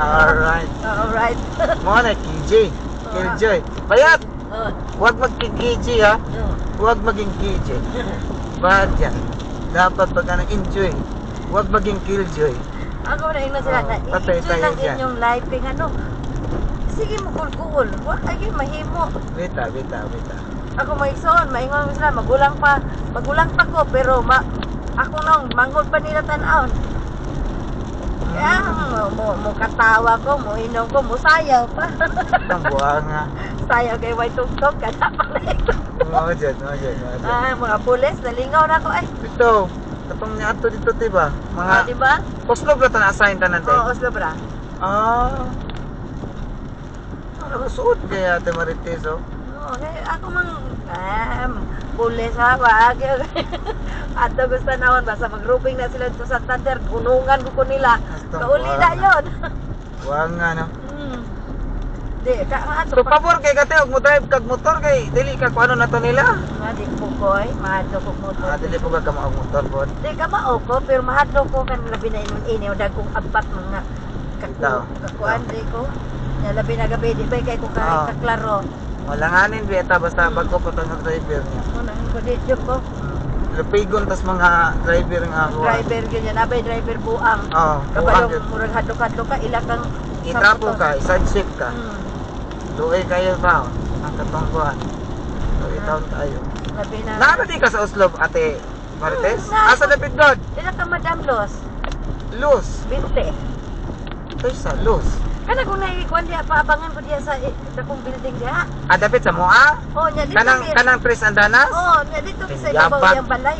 Alright. Alright. Mo na KJ. Killjoy. Bayat. Huwag magking-KJ ha. Huwag maging KJ. Bad yan. Dapat pag enjoy. Huwag maging killjoy. Ako na yun na sila na patay i-enjoy tayo lang dyan. inyong life kaya ano. Sige mo kul-kul. Huwag kayo mahimo. Bita. Ako maigsoon, maingon ko sila, magulang pa ko, pero ako nang manghod pa nila tan-aon. Kaya mo katawa ko, mo inom ko, mo sayaw pa. Ang buha nga. Sayaw kay White Tugtog, kada pa na ito. Mga dyan. Mga pulis, nalingaw na ako ay. Ito. Katong niya ato dito, diba? Mga Diba? Oslo ba ito na-assign tanan tayo? Oo, Oslo bra. Ano suot kaya ate Marites, oh? Oo, ako mang, pulis ha, wag. Ato gusto naman, basta mag-grouping na sila dito sa Santander, punungan ko nila. Kauli na yun. Huwag nga, no? Di, ato So, pabor kay kate, huwag mo drive kag motor kay dili ka kung ano na to nila. Di po ko'y, mahadlo ko motor. Dili po ka maog motor po. Di ka mao ko, pero mahadlo ko kan labi na inon-ini, o dagkong apat mga kakuan, di ko. Labi na gabi, di ba kay ko kaklaro. Walanganin beta basta bago po to ng driver niya. Unahin ko dito ko. Lupigon tas mga driver nga ako. Driver ganyan, abay driver buang. Oo, Kabalong murag hadlok-hadlok ka, ilakang itrapo ka, side shift ka. Duay kayo ba? Ang katungkuhan. Duay taon tayo. Labi na. Nara di ka sa Oslo, ate Marites? Asa David God? Dila ka Madam Los. Luz. Binte. Ito sa Luz. Kana kung naikuan diya, paabangan ko diya sa dakong building diya. Dapat sa Moa? Oh, nya dito. Kanang Tres Andanas? Oh, nya dito sa Yapak. ibabaw yang balay.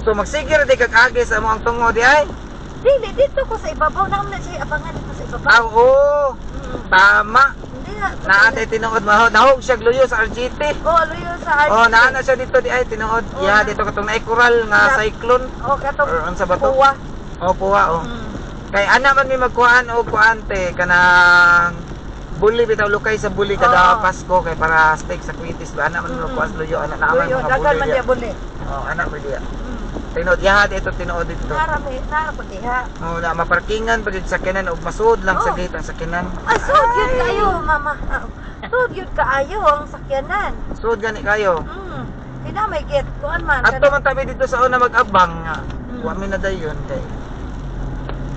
So magsigir di kag agi sa mga tungod di ay? Dili dito ko sa ibabaw, na siya abangan dito sa ibabaw. Oo. Tama. Hindi na. Naate tinuod mahod. Nahog siya gluyo sa RGT. Oh, luyo sa RGT. Oh, naana siya dito di ay tinuod. Oh, Ya dito katong naikural nga cyclone. Oh, katong Or unsa ba to? puwa. Oh, puwa oh. Kay ana man mi magkuan og kuante kanang buli bitaw lukay sa buli kada Pasko kay para stake sa kwitis ba ana man magkuan luyo ana na man Luyo, mga dagan man buli. diya buli. Oh, ana pa diya. Tinuod ya dito tinuod dito. Narami diha. Oh, na maparkingan pa sa sakyanan og masud lang sa gate ang sakyanan. Ah, sud yun kayo, mama. Sud yun kaayo ang sakyanan. Sud gani kayo. Kina may get kuan man. Ato man tabi dito sa una mag-abang nga. Wa mi na dayon kay.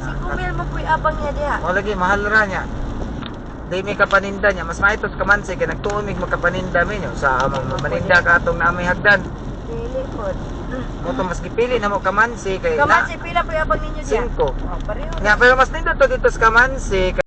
Si Kumil mo puy abang niya diha. O lagi mahal ra niya. Di mi kapaninda niya mas maitos kamansi kay nagtuomig magkapaninda mi niyo sa among maninda ka atong naamay hagdan. Dili pod. Mo to mas gipili na mo kamansi kay Kaman si pila puy abang ninyo diha. 5. Oh, pareho. Nga pero mas nindot to dito sa kamansi